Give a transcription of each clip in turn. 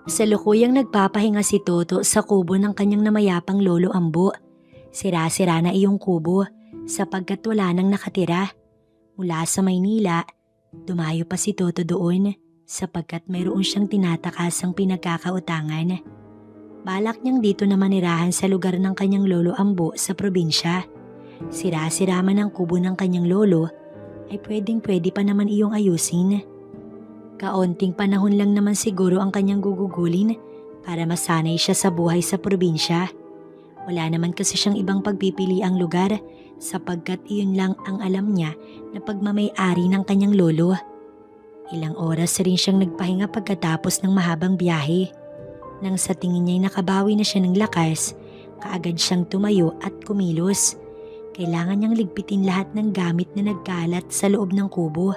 Kasalukuyang nagpapahinga si Toto sa kubo ng kanyang namayapang lolo Ambo. Sira-sira na iyong kubo sapagkat wala nang nakatira. Mula sa Maynila, dumayo pa si Toto doon sapagkat mayroon siyang tinatakasang pinagkakautangan. Balak niyang dito na manirahan sa lugar ng kanyang lolo Ambo sa probinsya. Sira-sira man ang kubo ng kanyang lolo, ay pwedeng-pwede pa naman iyong ayusin. Kaunting panahon lang naman siguro ang kanyang gugugulin para masanay siya sa buhay sa probinsya. Wala naman kasi siyang ibang pagpipili ang lugar sapagkat iyon lang ang alam niya na pagmamay-ari ng kanyang lolo. Ilang oras rin siyang nagpahinga pagkatapos ng mahabang biyahe. Nang sa tingin niya'y nakabawi na siya ng lakas, kaagad siyang tumayo at kumilos. Kailangan niyang ligpitin lahat ng gamit na nagkalat sa loob ng kubo.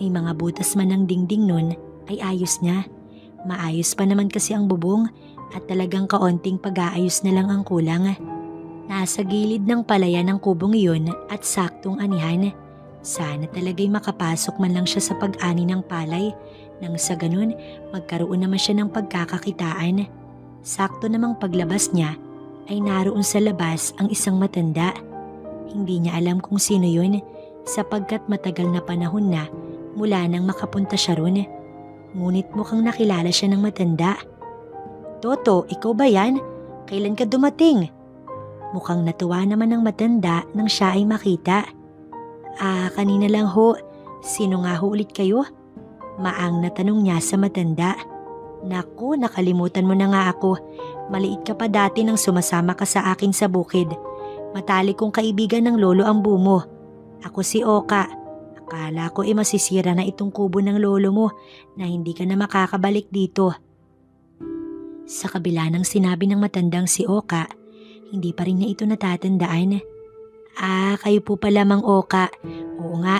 May mga butas man ng dingding nun ay ayos niya. Maayos pa naman kasi ang bubong at talagang kaunting pag-aayos na lang ang kulang. Nasa gilid ng palayan ng kubong iyon at saktong anihan. Sana talaga'y makapasok man lang siya sa pag-ani ng palay nang sa ganun magkaroon naman siya ng pagkakakitaan. Sakto namang paglabas niya ay naroon sa labas ang isang matanda. Hindi niya alam kung sino yun sapagkat matagal na panahon na mula nang makapunta siya ron. Ngunit mukhang nakilala siya ng matanda. "Toto, ikaw ba yan? Kailan ka dumating?" Mukhang natuwa naman ng matanda nang siya ay makita. Kanina lang ho. Sino nga ho ulit kayo?" Maang na tanong niya sa matanda. "Naku, nakalimutan mo na nga ako. Maliit ka pa dati nang sumasama ka sa akin sa bukid. Matalik kong kaibigan ng lolo ang bumo. Ako si Oka. Akala ko masisira na itong kubo ng lolo mo na hindi ka na makakabalik dito." Sa kabila ng sinabi ng matandang si Oka, hindi pa rin niya ito natatandaan. Kayo po pala Mang Oka. Oo nga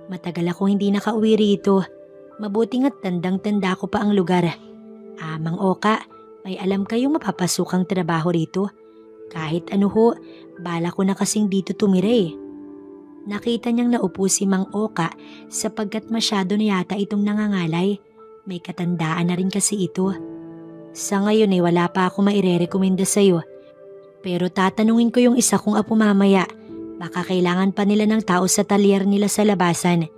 matagal ako hindi nakauwi rito. Mabuting at tandang-tanda ko pa ang lugar. Mang Oka, may alam kayong mapapasukang trabaho rito? Kahit ano ho, bala ko na kasing dito tumira Nakita niyang naupo si Mang Oka sapagkat masyado na yata itong nangangalay. May katandaan na rin kasi ito. Sa ngayon wala pa ako mairerekomenda sa'yo. Pero tatanungin ko yung isa kong apo mamaya. Baka kailangan pa nila ng tao sa talyer nila sa labasan.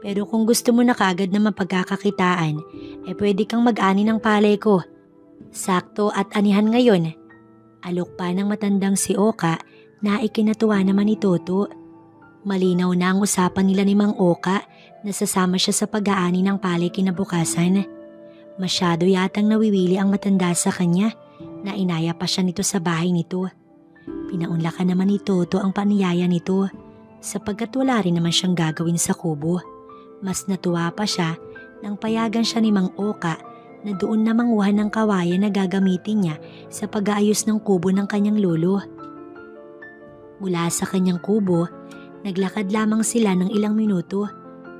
Pero kung gusto mo na kaagad na mapagkakakitaan, pwede kang mag-ani ng palay ko. Sakto at anihan ngayon. Alok pa ng matandang si Oka na ikinatuwa naman ni Toto. Malinaw na ang usapan nila ni Mang Oka na sasama siya sa pag-aani ng palay kinabukasan. Masyado yatang nawiwili ang matanda sa kanya na inaya pa siya nito sa bahay nito. Pinaunlakan naman ni Toto ang paniyaya nito sapagkat wala rin naman siyang gagawin sa kubo. Mas natuwa pa siya nang payagan siya ni Mang Oka na doon na manguha ng kawayan na gagamitin niya sa pag-aayos ng kubo ng kanyang lolo. Mula sa kanyang kubo, naglakad lamang sila ng ilang minuto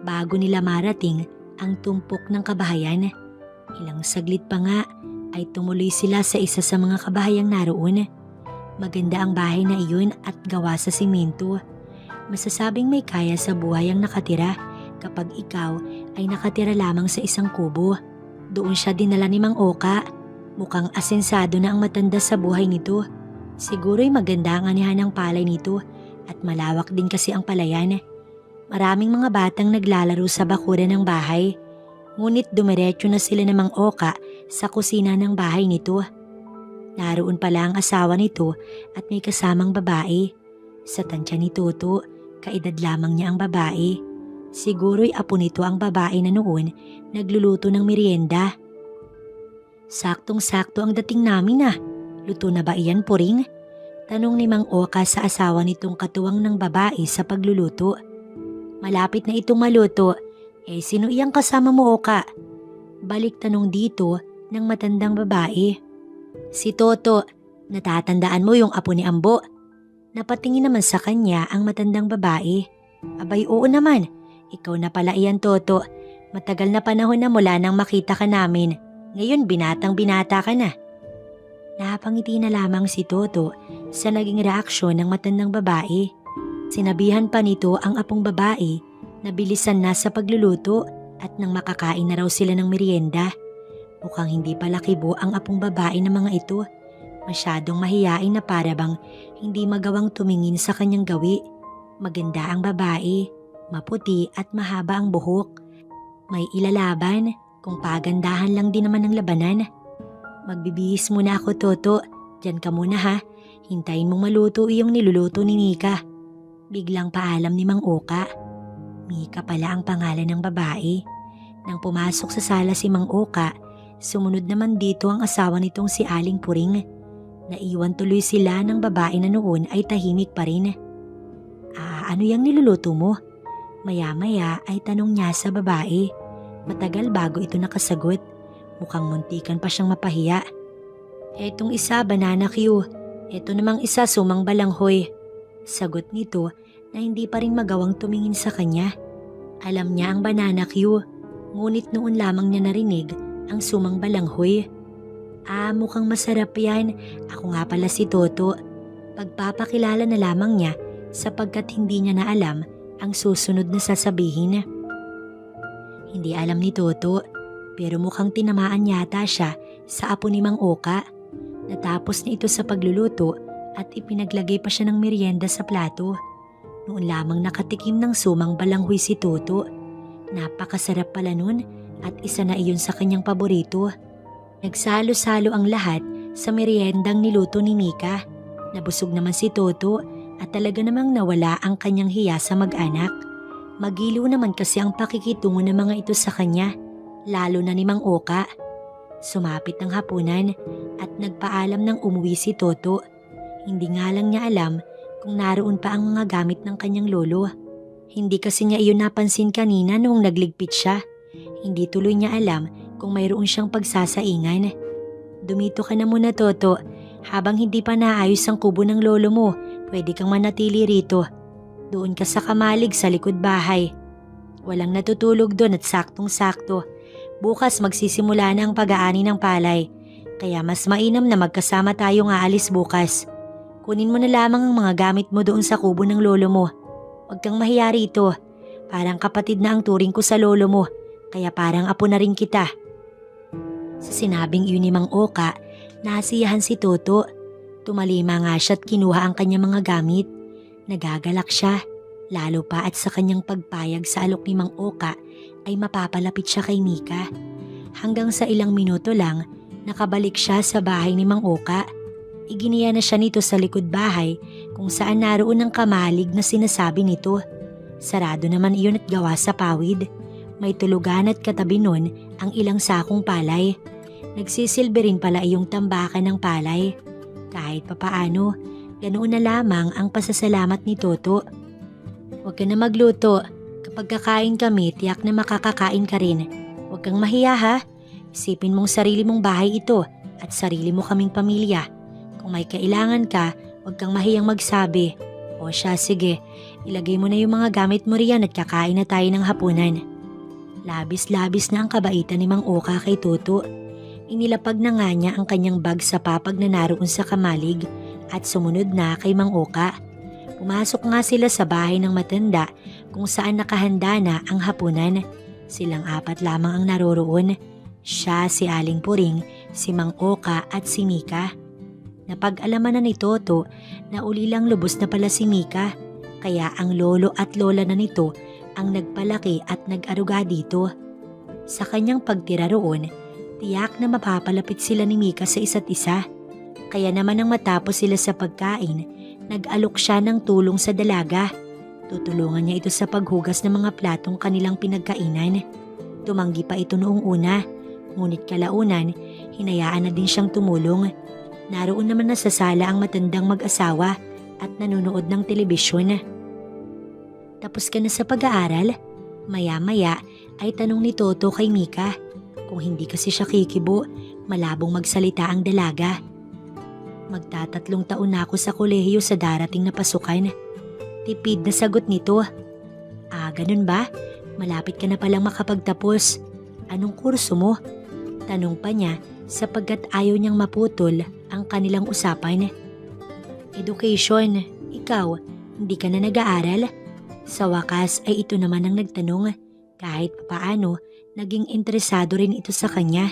bago nila marating ang tumpok ng kabahayan. Ilang saglit pa nga ay tumuloy sila sa isa sa mga kabahayang naroon. Maganda ang bahay na iyon at gawa sa simento. Masasabing may kaya sa buhay ang nakatira kapag ikaw ay nakatira lamang sa isang kubo. Doon siya dinala ni Mang Oka. Mukhang asensado na ang matanda sa buhay nito. Siguro'y maganda ang anihan ng palay nito at malawak din kasi ang palayan. Maraming mga batang naglalaro sa bakuran ng bahay. Ngunit dumiretso na sila ng Mang Oka sa kusina ng bahay nito. Naroon pala ang asawa nito at may kasamang babae. Sa tansya ni Toto, kaedad lamang niya ang babae. Siguro'y apo nito ang babae na noon nagluluto ng merienda. "Saktong-sakto ang dating namin Luto na ba iyan, Puring?" Tanong ni Mang Oka sa asawa nitong katuwang ng babae sa pagluluto. "Malapit na itong maluto. Sino iyang kasama mo, Oka?" Balik tanong dito ng matandang babae. "Si Toto. Natatandaan mo yung apo ni Ambo?" Napatingin naman sa kanya ang matandang babae. "Abay, oo naman. Ikaw na pala iyan, Toto. Matagal na panahon na mula nang makita ka namin. Ngayon binatang-binata ka na." Napangiti na lamang si Toto sa naging reaksyon ng matandang babae. Sinabihan pa nito ang apong babae na bilisan na sa pagluluto at nang makakain na raw sila ng merienda. Mukhang hindi pala kibo ang apong babae ng mga ito. Masyadong mahiyain na para bang hindi magawang tumingin sa kanyang gawi. Maganda ang babae, maputi at mahaba ang buhok. May ilalaban kung pagandahan lang din naman ang labanan. Magbibihis muna ako, Toto. Diyan ka muna ha. Hintayin mong maluto iyong niluluto ni Mika. Biglang paalam ni Mang Oka. Mika pala ang pangalan ng babae. Nang pumasok sa sala si Mang Oka, sumunod naman dito ang asawa nitong si Aling Puring. Naiwan tuloy sila ng babae na noon ay tahimik pa rin. Ano yung niluluto mo? Maya-maya ay tanong niya sa babae. Matagal bago ito nakasagot. Mukhang muntikan pa siyang mapahiya. Etong isa, banana Q. Eto namang isa, sumang balanghoy. Sagot nito na hindi pa rin magawang tumingin sa kanya. Alam niya ang banana Q, ngunit noon lamang niya narinig ang sumang balanghoy. Mukhang masarap yan. Ako nga pala si Toto. Pagpapakilala na lamang niya sapagkat hindi niya na alam ang susunod na sasabihin. Hindi alam ni Toto, pero mukhang tinamaan yata siya sa apo ni Mang Oka. Natapos na ito sa pagluluto at ipinaglagay pa siya ng merienda sa plato. Noon lamang nakatikim ng sumang balanghoy si Toto. Napakasarap pala nun at isa na iyon sa kanyang paborito. Nagsalo-salo ang lahat sa meriendang niluto ni Mika. Nabusog naman si Toto at talaga namang nawala ang kanyang hiya sa mag-anak. Magiliw naman kasi ang pakikitungo ng mga ito sa kanya, lalo na ni Mang Oka. Sumapit ng hapunan at nagpaalam ng umuwi si Toto. Hindi nga lang niya alam kung naroon pa ang mga gamit ng kanyang lolo. Hindi kasi niya iyon napansin kanina noong nagligpit siya. Hindi tuloy niya alam kung mayroon siyang pagsasaingan. Dumito ka na muna, Toto. Habang hindi pa naayos ang kubo ng lolo mo, pwede kang manatili rito. Doon ka sa kamalig sa likod bahay. Walang natutulog doon at saktong-sakto. Bukas magsisimula na ang pag-aani ng palay. Kaya mas mainam na magkasama tayong aalis bukas. Kunin mo na lamang ang mga gamit mo doon sa kubo ng lolo mo. Huwag kang mahiya rito. Parang kapatid na ang turing ko sa lolo mo. Kaya parang apo na rin kita. Sa sinabing iyon ni Mang Oka, nasiyahan si Toto. Tumalima nga siya at kinuha ang kanyang mga gamit. Nagagalak siya, lalo pa at sa kanyang pagpayag sa alok ni Mang Oka ay mapapalapit siya kay Mika. Hanggang sa ilang minuto lang, nakabalik siya sa bahay ni Mang Oka. Iginiya na siya nito sa likod bahay kung saan naroon ang kamalig na sinasabi nito. Sarado naman iyon at gawa sa pawid. May tulugan at katabi nun ang ilang sakong palay. Nagsisilbi rin pala iyong tambakan ng palay. Kahit papaano, ganoon na lamang ang pasasalamat ni Toto. Huwag ka na magluto. Kapag kakain kami, tiyak na makakakain ka rin. Huwag kang mahiya ha. Isipin mong sarili mong bahay ito at sarili mo kaming pamilya. Kung may kailangan ka, huwag kang mahiyang magsabi. O siya, sige. Ilagay mo na yung mga gamit mo riyan at kakain na tayo ng hapunan. Labis-labis na ang kabaitan ni Mang Oka kay Toto. Inilapag na nga niya ang kanyang bag sa papag na naroon sa kamalig at sumunod na kay Mang Oka. Pumasok nga sila sa bahay ng matanda kung saan nakahanda na ang hapunan. Silang apat lamang ang naroroon. Siya, si Aling Puring, si Mang Oka at si Mika. Napag-alaman na ni Toto na ulilang lubos na pala si Mika, kaya ang lolo at lola na nito ang nagpalaki at nag-aruga dito. Sa kanyang pagtira roon, tiyak na mapapalapit sila ni Mika sa isa't isa. Kaya naman nang matapos sila sa pagkain, nag-alok siya ng tulong sa dalaga. Tutulungan niya ito sa paghugas ng mga platong kanilang pinagkainan. Tumanggi pa ito noong una, ngunit kalaunan, hinayaan na din siyang tumulong. Naroon naman na sa sala ang matandang mag-asawa at nanonood ng telebisyon. Tapos ka na sa pag-aaral? Maya-maya ay tanong ni Toto kay Mika. Kung hindi kasi siya kikibo, malabong magsalita ang dalaga. Magtatatlong taon na ako sa kolehiyo sa darating na pasukan. Tipid na sagot nito. Ganun ba? Malapit ka na palang makapagtapos. Anong kurso mo? Tanong pa niya sapagkat ayaw niyang maputol ang kanilang usapan. Education. Ikaw, hindi ka na nag-aaral? Sa wakas ay ito naman ang nagtanong. Kahit paano, naging interesado rin ito sa kanya.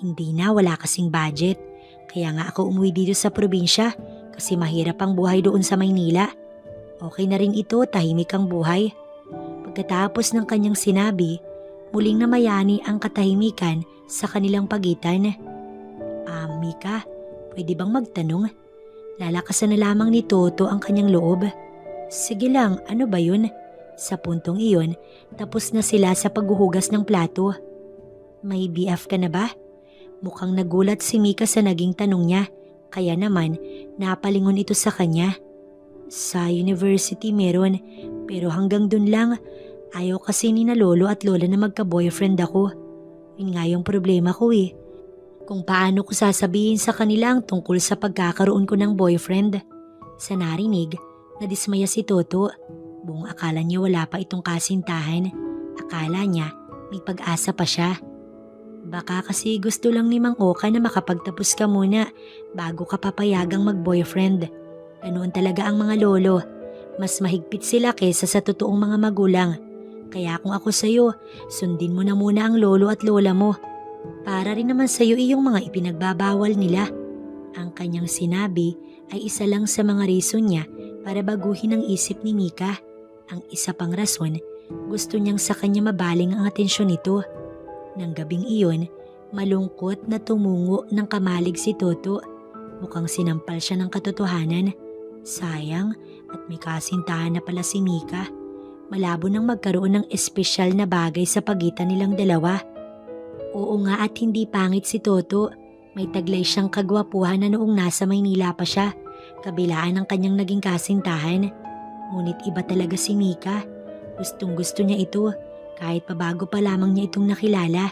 Hindi na, wala kasing budget. Kaya nga ako umuwi dito sa probinsya kasi mahirap ang buhay doon sa Maynila. Okay na rin ito, tahimik ang buhay. Pagkatapos ng kanyang sinabi, muling namayani ang katahimikan sa kanilang pagitan. Mika, pwede bang magtanong? Lalakasan na lamang ni Toto ang kanyang loob. Sige lang, ano ba yun? Sa puntong iyon, tapos na sila sa paghuhugas ng plato. May BF ka na ba? Mukhang nagulat si Mika sa naging tanong niya, kaya naman napalingon ito sa kanya. Sa university meron, pero hanggang dun lang. Ayaw kasi ni na lolo at lola na magka-boyfriend ako. Yun nga yung problema ko eh. Kung paano ko sasabihin sa kanila ang tungkol sa pagkakaroon ko ng boyfriend. Sa narinig, nadismaya si Toto. Buong akala niya wala pa itong kasintahan. Akala niya may pag-asa pa siya. Baka kasi gusto lang ni Mang Oka na makapagtapos ka muna bago ka papayagang mag-boyfriend. Ganoon talaga ang mga lolo. Mas mahigpit sila kesa sa totoong mga magulang. Kaya kung ako sa'yo, sundin mo na muna ang lolo at lola mo. Para rin naman sa'yo iyong mga ipinagbabawal nila. Ang kanyang sinabi ay isa lang sa mga reason niya para baguhin ang isip ni Mika. Ang isa pang rason, gusto niyang sa kanya mabaling ang atensyon nito. Nang gabing iyon, malungkot na tumungo ng kamalig si Toto. Mukhang sinampal siya ng katotohanan. Sayang at may kasintahan na pala si Mika. Malabo nang magkaroon ng espesyal na bagay sa pagitan nilang dalawa. Oo nga at hindi pangit si Toto. May taglay siyang kagwapuhan na noong nasa Maynila pa siya, kabilaan ng kanyang naging kasintahan. Ngunit iba talaga si Mika. Gustong gusto niya ito, kahit pabago pa lamang niya itong nakilala.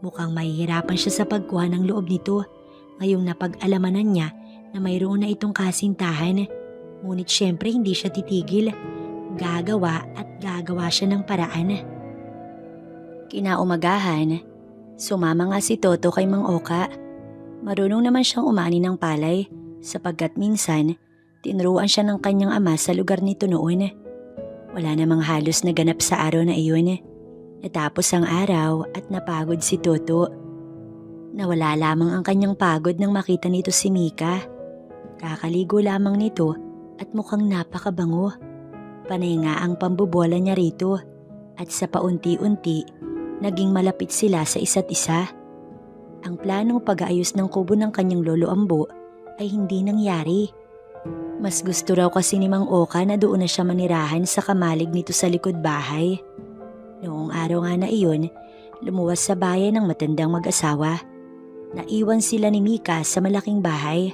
Mukhang mahihirapan siya sa pagkuha ng loob nito, ngayong napag-alamanan niya na mayroon na itong kasintahan. Ngunit syempre hindi siya titigil. Gagawa at gagawa siya ng paraan. Kinaumagahan, sumama nga si Toto kay Mang Oka. Marunong naman siyang umani ng palay sapagkat minsan tinuruan siya ng kanyang ama sa lugar nito noon. Wala namang halos na ganap sa araw na iyon. Natapos ang araw at napagod si Toto. Nawala lamang ang kanyang pagod nang makita nito si Mika. Kakaligo lamang nito at mukhang napakabango. Panay nga ang pambobola niya rito at sa paunti-unti naging malapit sila sa isa't isa. Ang planong pag-aayos ng kubo ng kanyang lolo Ambo ay hindi nangyari. Mas gusto raw kasi ni Mang Oka na doon na siya manirahan sa kamalig nito sa likod bahay. Noong araw nga na iyon, lumuwas sa bayan ng matandang mag-asawa. Naiwan sila ni Mika sa malaking bahay.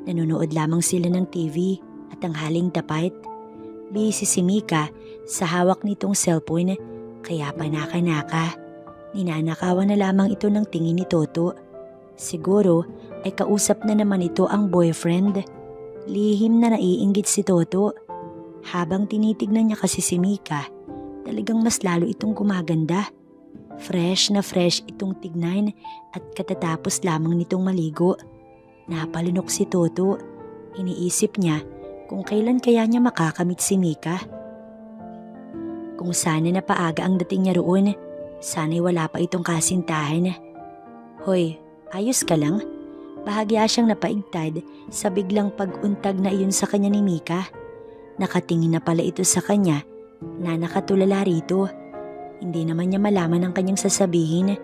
Nanonood lamang sila ng TV at ang haling tapat. Busy si Mika sa hawak nitong cellphone kaya panaka-naka. Ninanakawan na lamang ito ng tingin ni Toto. Siguro ay kausap na naman ito ang boyfriend. Lihim na naiinggit si Toto. Habang tinitignan niya kasi si Mika, talagang mas lalo itong gumaganda. Fresh na fresh itong tignan at katatapos lamang nitong maligo. Napalunok si Toto. Iniisip niya kung kailan kaya niya makakamit si Mika. Kung sana na paaga ang dating niya roon, sana'y wala pa itong kasintahan. Hoy, ayos ka lang? Bahagya siyang napaigtad sa biglang pag-untag na iyon sa kanya ni Mika. Nakatingin na pala ito sa kanya na nakatulala rito. Hindi naman niya malaman ang kanyang sasabihin.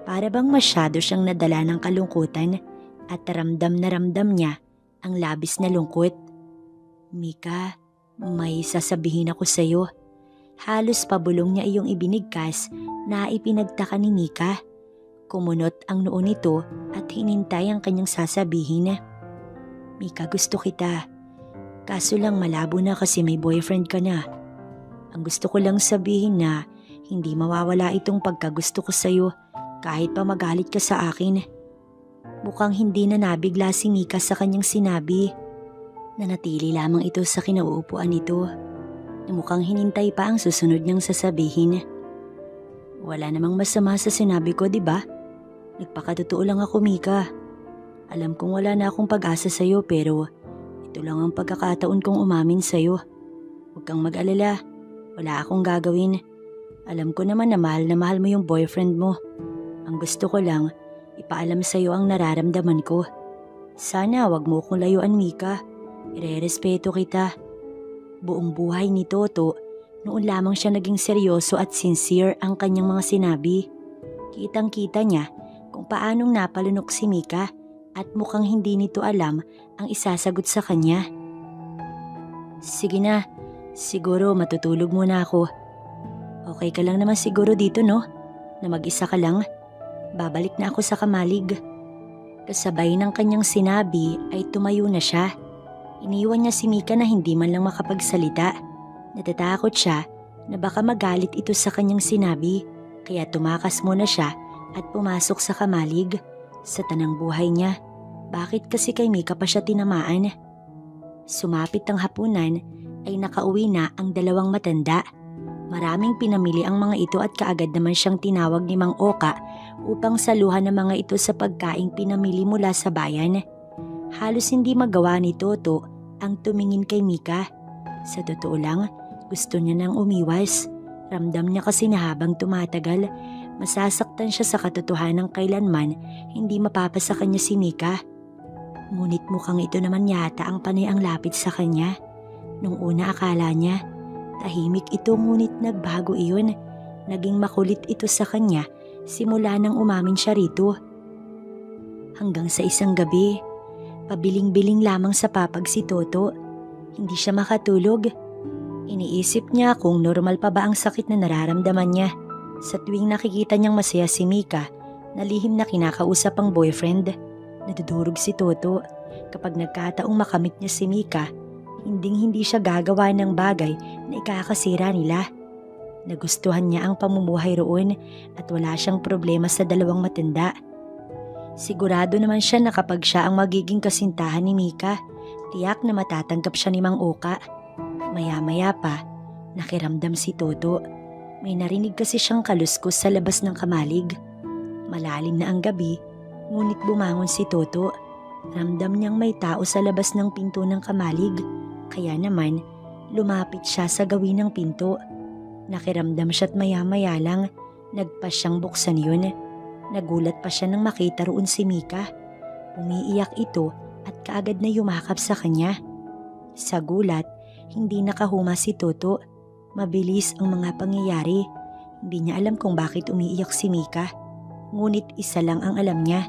Para bang masyado siyang nadala ng kalungkutan at ramdam na ramdam niya ang labis na lungkot. Mika, may sasabihin ako sa'yo. Halos pabulong niya iyong ibinigkas na ipinagtaka ni Mika. Kumunot ang noo nito at hinintay ang kanyang sasabihin. Mika, gusto kita. Kaso lang malabo na kasi may boyfriend ka na. Ang gusto ko lang sabihin na hindi mawawala itong pagkagusto ko sa'yo kahit pa magalit ka sa akin. Mukhang hindi na nabigla si Mika sa kanyang sinabi. Nanatili lamang ito sa kinauupuan nito. Mukhang hinintay pa ang susunod niyang sasabihin. Wala namang masama sa sinabi ko, di ba? Nagpakatotoo lang ako, Mika. Alam kong wala na akong pag-asa sa'yo pero ito lang ang pagkakataon kong umamin sa'yo. Huwag kang mag-alala. Wala akong gagawin. Alam ko naman na mahal mo yung boyfriend mo. Ang gusto ko lang, ipaalam sa'yo ang nararamdaman ko. Sana wag mo kong layuan, Mika. Irerespeto kita. Buong buhay ni Toto, noon lamang siya naging seryoso at sincere ang kanyang mga sinabi. Kitang-kita niya kung paanong napalunok si Mika at mukhang hindi nito alam ang isasagot sa kanya. Sige na, siguro matutulog muna ako. Okay ka lang naman siguro dito, no? Na mag-isa ka lang. Babalik na ako sa Kamalig. Kasabay ng kanyang sinabi ay tumayo na siya. Iniwan niya si Mika na hindi man lang makapagsalita. Natatakot siya na baka magalit ito sa kanyang sinabi, kaya tumakas muna siya at pumasok sa Kamalig. Sa tanang buhay niya, bakit kasi kay Mika pa siya tinamaan? Sumapit ang hapunan ay nakauwi na ang dalawang matanda. Maraming pinamili ang mga ito at kaagad naman siyang tinawag ni Mang Oka upang saluhan ng mga ito sa pagkaing pinamili mula sa bayan. Halos hindi magawa ni Toto ang tumingin kay Mika. Sa totoo lang, gusto niya nang umiwas. Ramdam niya kasi na habang tumatagal, masasaktan siya sa katotohanan kailanman hindi mapapasa kanya si Mika. Ngunit mukhang ito naman yata ang panay ang lapit sa kanya. Nung una akala niya, tahimik ito ngunit nagbago iyon. Naging makulit ito sa kanya simula nang umamin siya rito. Hanggang sa isang gabi, pabiling-biling lamang sa papag si Toto. Hindi siya makatulog. Iniisip niya kung normal pa ba ang sakit na nararamdaman niya. Sa tuwing nakikita niyang masaya si Mika, na lihim na kinakausap ang boyfriend, nadudurog si Toto. Kapag nagkataong makamit niya si Mika, hindi siya gagawa ng bagay na ikakasira nila. Nagustuhan niya ang pamumuhay roon at wala siyang problema sa dalawang matanda. Sigurado naman siya na kapag siya ang magiging kasintahan ni Mika, tiyak na matatanggap siya ni Mang Oka. Maya-maya pa, nakiramdam si Toto. May narinig kasi siyang kaluskos sa labas ng Kamalig. Malalim na ang gabi, ngunit bumangon si Toto. Ramdam niyang may tao sa labas ng pinto ng Kamalig. Kaya naman, lumapit siya sa gawin ng pinto. Nakiramdam siya't maya-maya lang, nagpa siyang buksan yun. Nagulat pa siya nang makita roon si Mika. Umiiyak ito at kaagad na yumakap sa kanya. Sa gulat, hindi nakahuma si Toto. Mabilis ang mga pangyayari. Hindi niya alam kung bakit umiiyak si Mika. Ngunit isa lang ang alam niya.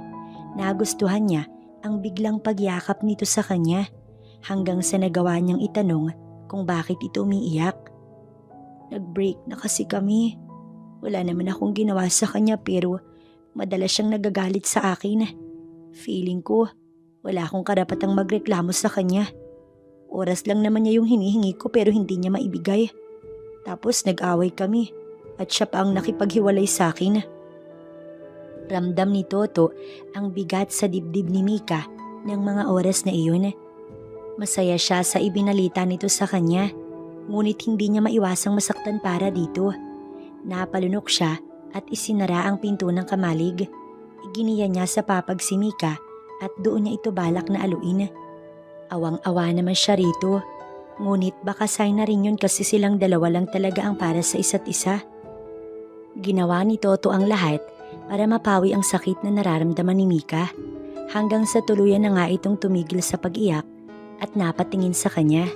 Nagustuhan niya ang biglang pagyakap nito sa kanya. Hanggang sa nagawa niyang itanong kung bakit ito umiiyak. Nag-break na kasi kami. Wala naman akong ginawa sa kanya pero madalas siyang nagagalit sa akin. Feeling ko, wala akong karapatang magreklamo sa kanya. Oras lang naman niya yung hinihingi ko pero hindi niya maibigay. Tapos nag-away kami at siya pa ang nakipaghiwalay sa akin. Ramdam ni Toto ang bigat sa dibdib ni Mika ng mga oras na iyon. Masaya siya sa ibinalita nito sa kanya, ngunit hindi niya maiwasang masaktan para dito. Napalunok siya at isinara ang pinto ng Kamalig. Iginiya niya sa papag si Mika at doon niya ito balak na aluin. Awang-awa naman siya rito, ngunit baka sign na rin yun kasi silang dalawa lang talaga ang para sa isa't isa. Ginawa ni Toto ang lahat para mapawi ang sakit na nararamdaman ni Mika, hanggang sa tuluyan na nga itong tumigil sa pag-iyak at napatingin sa kanya.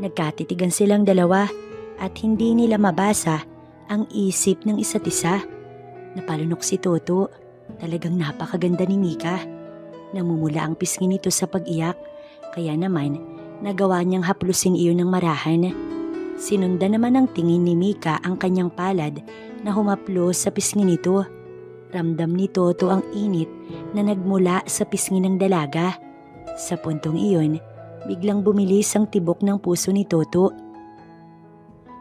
Nagkatitigan silang dalawa at hindi nila mabasa ang isip ng isa't isa. Napalunok si Toto. Talagang napakaganda ni Mika. Namumula ang pisngi nito sa pag-iyak, kaya naman nagawa niyang haplusin iyon ng marahan. Sinundan naman ng tingin ni Mika ang kanyang palad na humaplos sa pisngi nito. Ramdam ni Toto ang init na nagmula sa pisngi ng dalaga. Sa puntong iyon, biglang bumilis ang tibok ng puso ni Toto.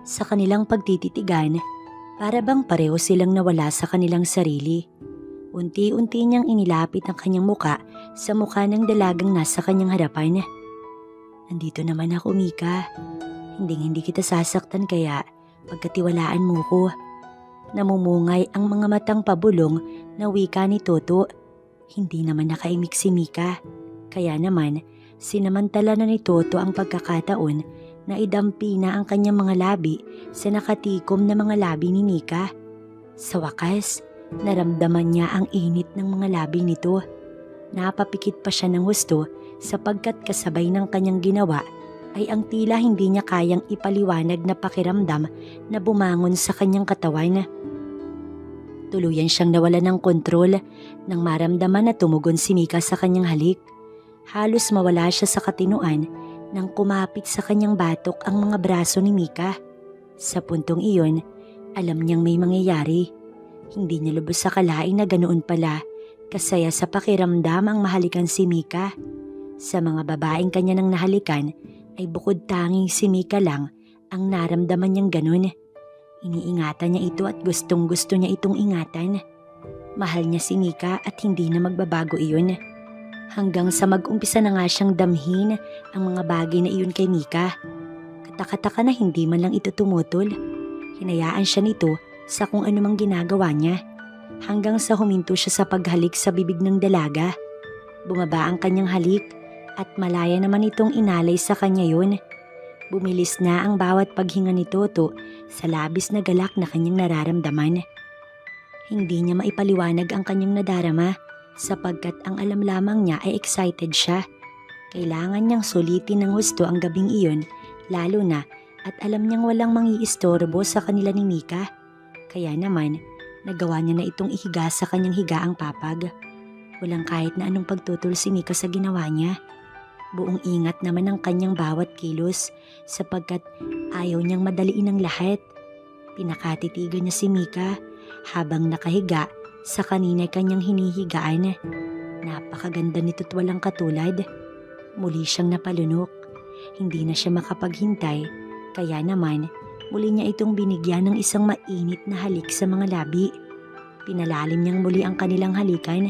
Sa kanilang pagtititigan, para bang pareho silang nawala sa kanilang sarili. Unti-unti niyang inilapit ang kanyang muka sa mukha ng dalagang nasa kanyang harapan. Nandito naman ako, Mika. Hindi kita sasaktan kaya pagkatiwalaan mo ko. Namumungay ang mga matang pabulong na wika ni Toto. Hindi naman nakaimik si Mika. Kaya naman, sinamantala na ni Toto ang pagkakataon na idampi na ang kanyang mga labi sa nakatikom na mga labi ni Mika. Sa wakas, Naramdaman niya ang init ng mga labi nito. Napapikit pa siya ng husto sapagkat kasabay ng kanyang ginawa ay ang tila hindi niya kayang ipaliwanag na pakiramdam na bumangon sa kanyang katawan. Tuluyan siyang nawala ng kontrol nang maramdaman na tumugon si Mika sa kanyang halik. Halos mawala siya sa katinuan nang kumapit sa kanyang batok ang mga braso ni Mika. Sa puntong iyon, alam niyang may mangyayari. Hindi niya lubos sa kalain na ganoon pala kasaya sa pakiramdam ang mahalikan si Mika. Sa mga babaeng kanya nang nahalikan ay bukod tanging si Mika lang ang naramdaman niyang ganun. Iniingatan niya ito at gustong gusto niya itong ingatan. Mahal niya si Mika at hindi na magbabago iyon. Hanggang sa mag-umpisa na nga siyang damhin ang mga bagay na iyon kay Mika. Katakataka na hindi man lang ito tumutol. Hinayaan siya nito sa kung anumang ginagawa niya. Hanggang sa huminto siya sa paghalik sa bibig ng dalaga. Bumaba ang kanyang halik at malaya naman itong inalay sa kanya yun. Bumilis na ang bawat paghinga ni Toto sa labis na galak na kanyang nararamdaman. Hindi niya maipaliwanag ang kanyang nadarama sapagkat ang alam lamang niya ay excited siya. Kailangan niyang sulitin ng husto ang gabing iyon lalo na at alam niyang walang mangiistorbo sa kanila ni Mika. Kaya naman, nagawa niya na itong ihiga sa kanyang higaang papag. Walang kahit na anong pagtutol si Mika sa ginawa niya. Buong ingat naman ang kanyang bawat kilos sapagkat ayaw niyang madaliin ang lahat. Pinakatitigan niya si Mika habang nakahiga sa kanina'y kanyang hinihigaan. Napakaganda nito't walang katulad. Muli siyang napalunok. Hindi na siya makapaghintay kaya naman muli niya itong binigyan ng isang mainit na halik sa mga labi. Pinalalim niyang muli ang kanilang halikan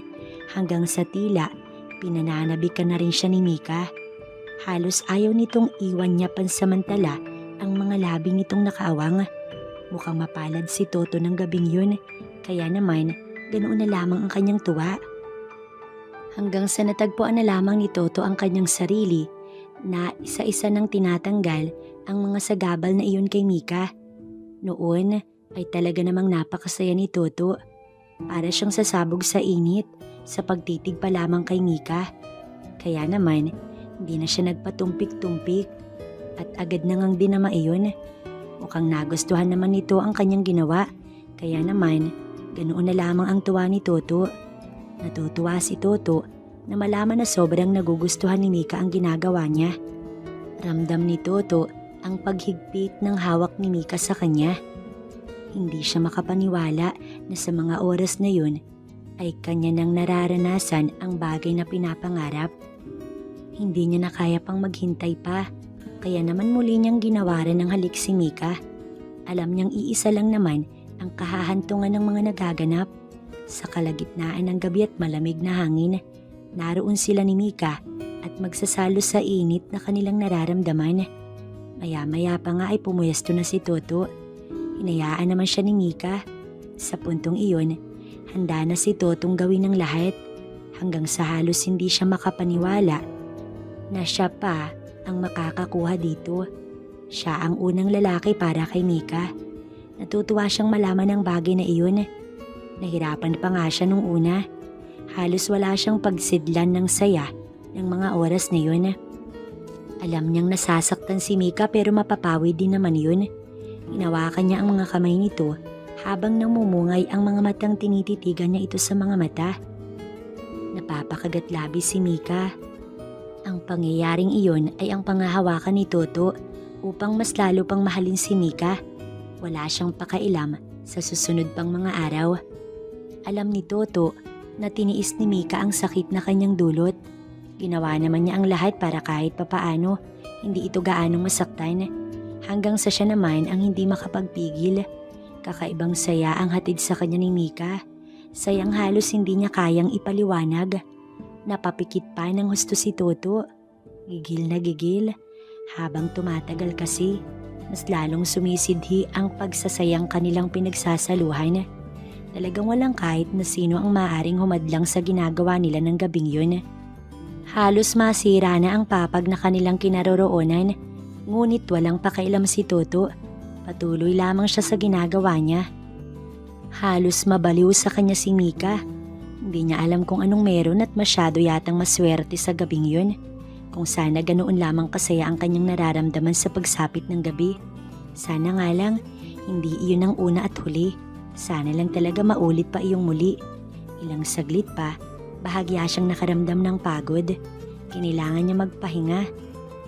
hanggang sa tila pinananabikan na rin siya ni Mika. Halos ayaw nitong iwan niya pansamantala ang mga labi nitong nakaawang. Mukhang mapalad si Toto ng gabing yun, kaya naman ganoon na lamang ang kanyang tuwa. Hanggang sa natagpuan na lamang ni Toto ang kanyang sarili na isa-isa nang tinatanggal ang mga sagabal na iyon kay Mika. Noon ay talaga namang napakasaya ni Toto. Para siyang sasabog sa init sa pagtitig pa lamang kay Mika. Kaya naman, hindi na siya nagpatumpik-tumpik at agad na ngang dinama iyon. Mukhang nagustuhan naman nito ang kanyang ginawa. Kaya naman, ganoon na lamang ang tuwa ni Toto. Natutuwa si Toto na malaman na sobrang nagugustuhan ni Mika ang ginagawa niya. Ramdam ni Toto ang paghigpit ng hawak ni Mika sa kanya. Hindi siya makapaniwala na sa mga oras na yun ay kanya nang nararanasan ang bagay na pinapangarap. Hindi niya na kaya pang maghintay pa, kaya naman muli niyang ginawaran ng halik si Mika. Alam niyang iisa lang naman ang kahahantungan ng mga nagaganap. Sa kalagitnaan ng gabi at malamig na hangin, naroon sila ni Mika at magsasalo sa init na kanilang nararamdaman. Maya-maya pa nga ay pumuyesto na si Toto. Hinayaan naman siya ni Mika. Sa puntong iyon, handa na si Totong gawin ng lahat hanggang sa halos hindi siya makapaniwala na siya pa ang makakakuha dito. Siya ang unang lalaki para kay Mika. Natutuwa siyang malaman ang bagay na iyon. Nahirapan pa nga siya nung una. Halos wala siyang pagsidlan ng saya ng mga oras na yun. Alam niyang nasasaktan si Mika pero mapapawi din naman yun. Hinawakan niya ang mga kamay nito habang namumungay ang mga matang tinititigan niya ito sa mga mata. Napapakagat labis si Mika. Ang pangyayaring iyon ay ang pangahawakan ni Toto upang mas lalo pang mahalin si Mika. Wala siyang pakailam sa susunod pang mga araw. Alam ni Toto na tiniis ni Mika ang sakit na kanyang dulot. Ginawa naman niya ang lahat para kahit papaano hindi ito gaanong masaktan. Hanggang sa siya naman ang hindi makapagpigil. Kakaibang saya ang hatid sa kanya ni Mika. Sayang halos hindi niya kayang ipaliwanag. Napapikit pa ng husto si Toto. Gigil na gigil. Habang tumatagal kasi, mas lalong sumisidhi ang pagsasayang kanilang pinagsasaluhan. Talagang walang kahit na sino ang maaaring humadlang sa ginagawa nila ng gabing yun. Halos masira na ang papag na kanilang kinaroroonan. Ngunit walang pakialam si Toto. Patuloy lamang siya sa ginagawa niya. Halos mabaliw sa kanya si Mika. Hindi niya alam kung anong meron at masyado yatang maswerte sa gabing yun. Kung sana ganoon lamang kasaya ang kanyang nararamdaman sa pagsapit ng gabi. Sana nga lang, hindi iyon ang una at huli. Sana lang talaga maulit pa iyong muli. Ilang saglit pa, bahagya siyang nakaramdam ng pagod. Kinailangan niya magpahinga.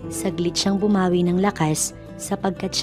Saglit siyang bumawi ng lakas sapagkat